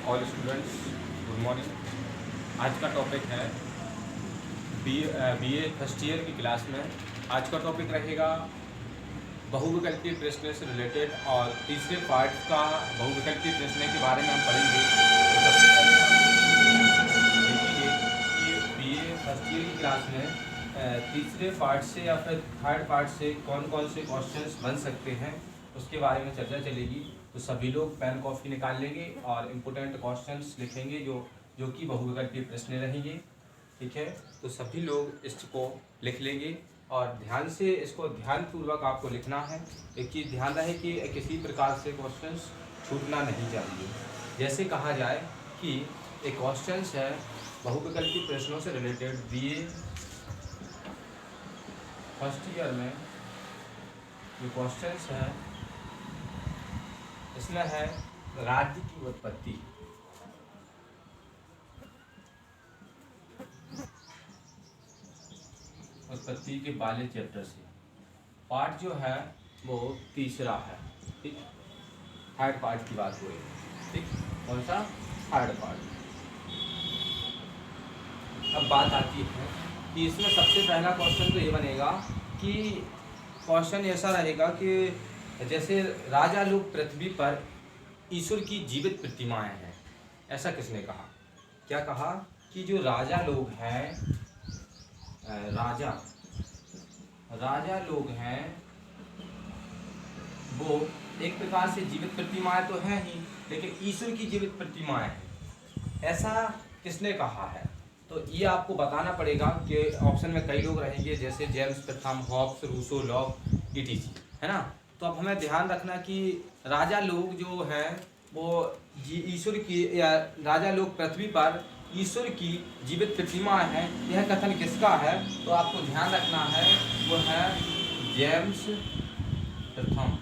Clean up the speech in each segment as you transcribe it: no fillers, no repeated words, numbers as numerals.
All students, good morning. आज का topic है बीए फर्स्ट ईयर की क्लास में। आज का टॉपिक रहेगा बहुविकल्पीय प्रश्न से रिलेटेड, और तीसरे पार्ट का बहुविकल्पीय प्रश्न के बारे में हम पढ़ेंगे। तो सबसे पहले हम देखेंगे कि बीए फर्स्ट ईयर की क्लास में तीसरे पार्ट से या फिर थर्ड पार्ट से कौन कौन से क्वेश्चंस बन सकते हैं, उसके बारे में चर्चा चलेगी। तो सभी लोग पेन कॉपी निकाल लेंगे और इम्पोर्टेंट क्वेश्चंस लिखेंगे जो कि बहुविकल्पीय प्रश्न रहेंगे। ठीक है, तो सभी लोग इसको लिख लेंगे और ध्यान से इसको ध्यानपूर्वक आपको लिखना है। एक चीज़ ध्यान रहे कि किसी प्रकार से क्वेश्चंस छूटना नहीं चाहिए। जैसे कहा जाए कि एक क्वेश्चंस है बहुविकल्पीय प्रश्नों से रिलेटेड बीए फर्स्ट ईयर में, जो क्वेश्चंस है इसमें है राज्य की उत्पत्ति। उत्पत्ति के वाले चैप्टर से पार्ट जो है वो तीसरा है। ठीक, थर्ड पार्ट की बात हो रही है। ठीक, कौन सा? Third part. अब बात आती है कि इसमें सबसे पहला क्वेश्चन तो ये बनेगा कि क्वेश्चन ऐसा रहेगा कि जैसे राजा लोग पृथ्वी पर ईश्वर की जीवित प्रतिमाएं हैं, ऐसा किसने कहा? क्या कहा कि जो राजा लोग हैं, राजा लोग हैं वो एक प्रकार से जीवित प्रतिमाएं तो हैं ही, लेकिन ईश्वर की जीवित प्रतिमाएं हैं, ऐसा किसने कहा है? तो ये आपको बताना पड़ेगा कि ऑप्शन में कई लोग रहेंगे, जैसे जेम्स प्रथम, हॉब्स, रूसो, लॉक, ईटीसी, है ना। तो अब हमें ध्यान रखना कि राजा लोग जो हैं वो ईश्वर की, या राजा लोग पृथ्वी पर ईश्वर की जीवित प्रतिमा है, यह कथन किसका है? तो आपको ध्यान रखना है वो है जेम्स प्रथम।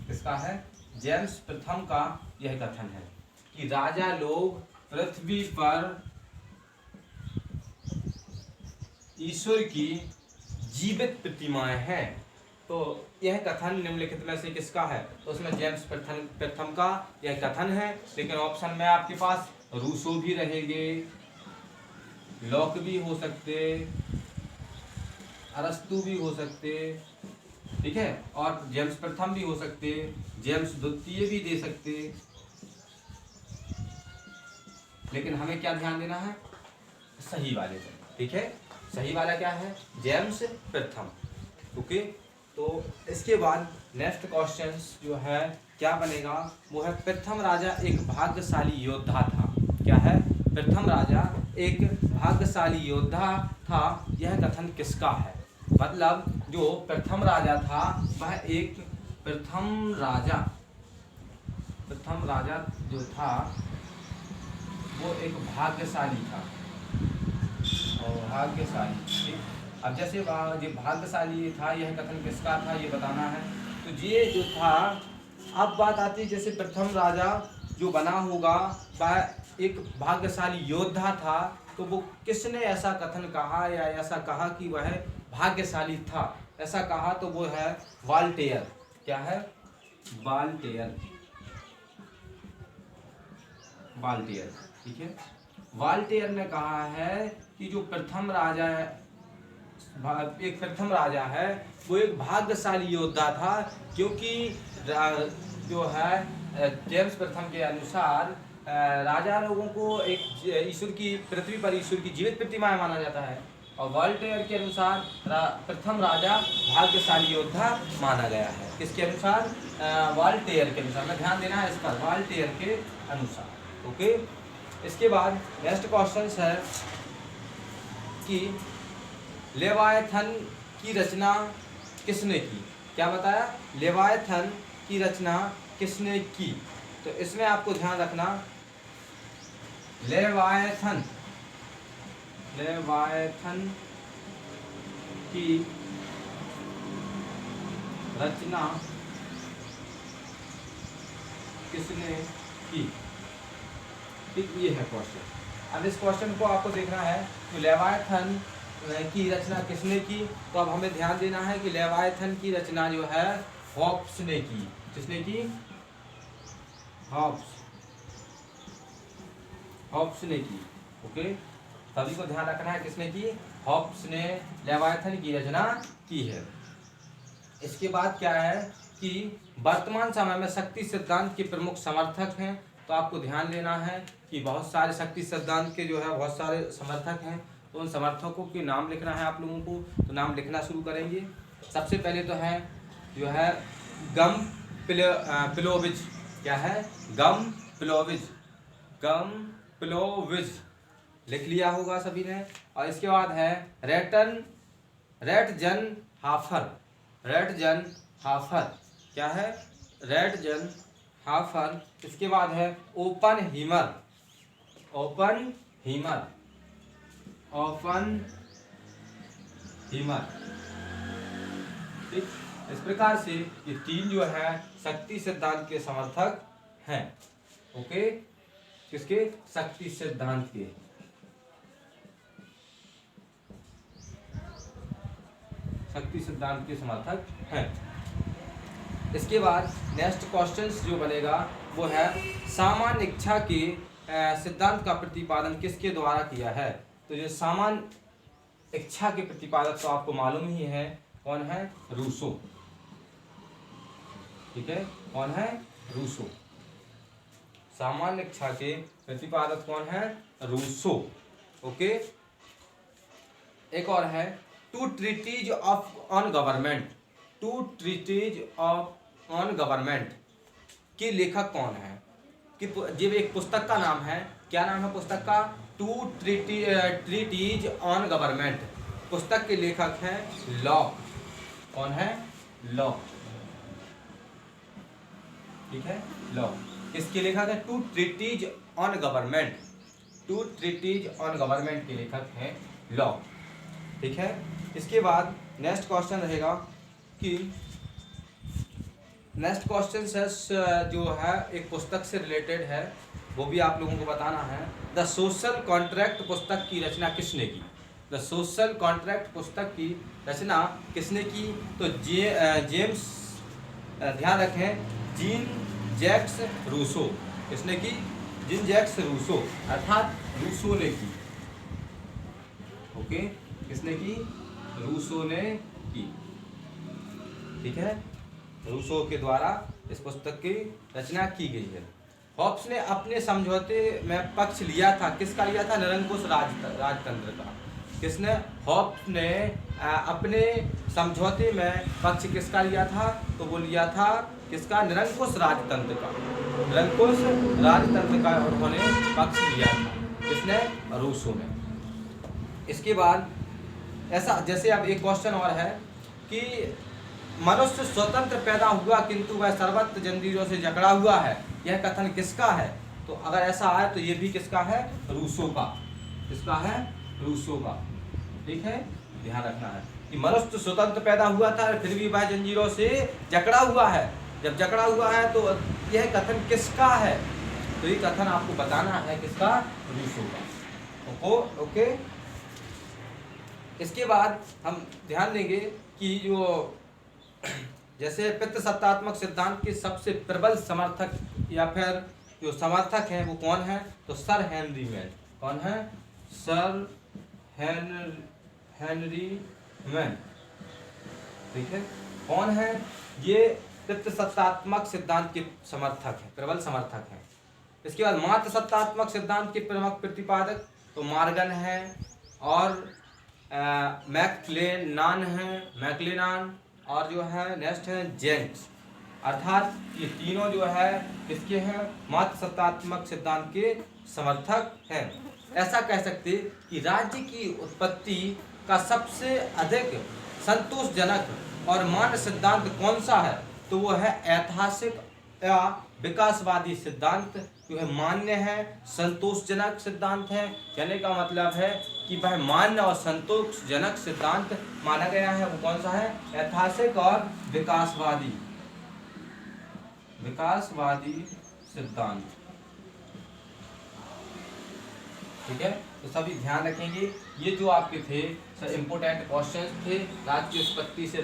किसका है? जेम्स प्रथम का यह कथन है कि राजा लोग पृथ्वी पर ईश्वर की जीवित प्रतिमाएं हैं। तो यह कथन निम्नलिखित में से किसका है? तो उसमें जेम्स प्रथम का यह कथन है, लेकिन ऑप्शन में आपके पास रूसो भी रहेंगे, लॉक भी हो सकते, अरस्तु भी हो सकते, ठीक है, और जेम्स प्रथम भी हो सकते, जेम्स द्वितीय भी दे सकते। लेकिन हमें क्या ध्यान देना है? सही वाले पर। ठीक है, सही वाला क्या है? जेम्स प्रथम। ओके, तो इसके बाद नेक्स्ट क्वेश्चन जो है क्या बनेगा? वो है प्रथम राजा एक भाग्यशाली योद्धा था। क्या है? प्रथम राजा एक भाग्यशाली योद्धा था, यह कथन किसका है? मतलब जो प्रथम राजा था वह एक प्रथम राजा जो था वो एक भाग्यशाली था, और भाग्यशाली। अब जैसे ये भाग्यशाली था, यह कथन किसका था ये बताना है। तो ये जो था, अब बात आती है जैसे प्रथम राजा जो बना होगा वह एक भाग्यशाली योद्धा था, तो वो किसने ऐसा कथन कहा या ऐसा कहा कि वह भाग्यशाली था? ऐसा कहा तो वो है वॉल्टेयर। क्या है? वॉल्टेयर। ठीक है, वॉल्टेयर ने कहा है कि जो प्रथम राजा है वो एक भाग्यशाली योद्धा था, क्योंकि जो है जेम्स प्रथम के अनुसार राजा लोगों को एक ईश्वर की, पृथ्वी पर ईश्वर की जीवित प्रतिमा माना जाता है, और वॉल्टेयर के अनुसार प्रथम राजा भाग्यशाली योद्धा माना गया है। किसके अनुसार? वॉल्टेयर के अनुसार। में ध्यान देना है इस पर, वॉल्टेयर के अनुसार। ओके, इसके बाद नेक्स्ट क्वेश्चन है कि लेवायथन की रचना किसने की? क्या बताया? लेवायथन की रचना किसने की? तो इसमें आपको ध्यान रखना, लेवायथन की रचना किसने की? ठीक, ये है क्वेश्चन। अब इस क्वेश्चन को आपको देखना है कि लेवायथन की रचना किसने की। तो अब हमें ध्यान देना है कि लेवायथन की रचना जो है हॉब्स ने की। किसने की? हॉब्स ने की। ओके, सभी को ध्यान रखना है किसने की, हॉब्स ने लेवायथन की रचना की है। इसके बाद क्या है कि वर्तमान समय में शक्ति सिद्धांत के प्रमुख समर्थक हैं। तो आपको ध्यान देना है कि बहुत सारे शक्ति सिद्धांत के जो है बहुत सारे समर्थक हैं, तो उन समर्थकों के नाम लिखना है आप लोगों को। तो नाम लिखना शुरू करेंगे। सबसे पहले तो है जो है गम प्लोविज। क्या है, गम प्लोविज लिख लिया होगा सभी ने। और इसके बाद है रेटजनहाफर। क्या है, रेटजनहाफर। इसके बाद है ओपनहीमर। ठीक, इस प्रकार से ये तीन जो है शक्ति सिद्धांत के समर्थक हैं। ओके, किसके, शक्ति सिद्धांत के। शक्ति सिद्धांत के समर्थक हैं। इसके बाद नेक्स्ट क्वेश्चन जो बनेगा वो है सामान्य इच्छा के सिद्धांत का प्रतिपादन किसके द्वारा किया है। तो ये सामान्य इच्छा के प्रतिपादक तो आपको मालूम ही है, कौन है, रूसो। ठीक है, कौन है, रूसो। सामान्य इच्छा के प्रतिपादक कौन है, रूसो। ओके, एक और है टू ट्रीटीज ऑन गवर्नमेंट के लेखक कौन है। कि ये एक पुस्तक का नाम है। क्या नाम है पुस्तक का, टू ट्रीटीज ऑन गवर्नमेंट। पुस्तक के लेखक हैं लॉक। कौन है, लॉक। ठीक है, लॉक। किसके लेखक है, two treatises on government. Two treatises on government के लेखक हैं लॉक। ठीक है, इसके बाद नेक्स्ट क्वेश्चन रहेगा कि नेक्स्ट क्वेश्चन जो है एक पुस्तक से रिलेटेड है, वो भी आप लोगों को बताना है। द सोशल कॉन्ट्रैक्ट पुस्तक की रचना किसने की। द सोशल कॉन्ट्रैक्ट पुस्तक की रचना किसने की। तो जेम्स, ध्यान रखें, जीन जैक्स रूसो। किसने की, जीन जैक्स रूसो, अर्थात रूसो ने की। ओके, किसने की, रूसो ने की। ठीक है, रूसो के द्वारा इस पुस्तक की रचना की गई है। हॉब्स ने अपने समझौते में पक्ष लिया था, किसका लिया था, निरंकुश राजतंत्र का। किसने, हॉब्स ने अपने समझौते में पक्ष किसका लिया था, तो वो लिया था किसका, निरंकुश राजतंत्र का। निरंकुश राजतंत्र का उन्होंने पक्ष लिया था, किसने, रूसो ने। इसके बाद ऐसा, जैसे अब एक क्वेश्चन और है कि मनुष्य स्वतंत्र पैदा हुआ किंतु वह सर्वत्र जंजीरों से जकड़ा हुआ है, यह कथन किसका है। तो अगर ऐसा आए तो ये भी किसका है, रूसो का। किसका है, रूसो का। ठीक है, ध्यान रखना है कि मनुष्य स्वतंत्र पैदा हुआ था फिर भी वह जंजीरों से जकड़ा हुआ है। जब जकड़ा हुआ है तो यह कथन किसका है, तो ये कथन आपको बताना है किसका, रूसो का। ओके, इसके बाद हम ध्यान देंगे कि जो जैसे पितृसत्तात्मक सिद्धांत के सबसे प्रबल समर्थक या फिर जो समर्थक हैं वो कौन है, तो सर हेनरी मैन। कौन है, सर हेनरी मैन। ठीक है, कौन है ये, पितृसत्तात्मक सिद्धांत के समर्थक है, प्रबल समर्थक हैं। इसके बाद मातृसत्तात्मक सिद्धांत के प्रमुख प्रतिपादक तो मार्गन है और मैक्लेनान और जो है नेक्स्ट है जेंट्स। अर्थात ये तीनों जो है किसके हैं, मातृसत्तात्मक सिद्धांत के समर्थक हैं। ऐसा कह सकते कि राज्य की उत्पत्ति का सबसे अधिक संतोषजनक और मान्य सिद्धांत कौन सा है, तो वो है ऐतिहासिक या विकासवादी सिद्धांत। जो है मान्य है, संतोषजनक सिद्धांत है। कहने का मतलब है कि वह मान्य और संतोषजनक सिद्धांत माना गया है, वो कौन सा है, ऐतिहासिक और विकासवादी सिद्धांत। ठीक है। तो सभी ध्यान रखेंगे। ये जो आपके थे सर इम्पोर्टेंट क्वेश्चंस थे राज की उत्पत्ति से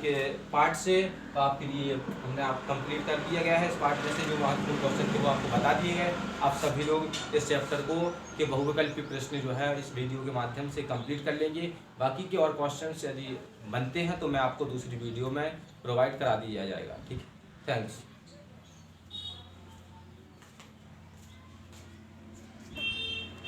के पार्ट से, तो आपके लिए हमने आप कंप्लीट कर दिया गया है। इस पार्ट में से जो महत्वपूर्ण क्वेश्चन थे वो आपको बता दिए गए। आप सभी लोग इस चैप्टर को के बहुविकल्पी प्रश्न जो है इस वीडियो के माध्यम से कंप्लीट कर लेंगे। बाकी के और क्वेश्चंस यदि बनते हैं तो मैं आपको दूसरी वीडियो में प्रोवाइड करा दिया जाएगा। ठीक है, थैंक्स।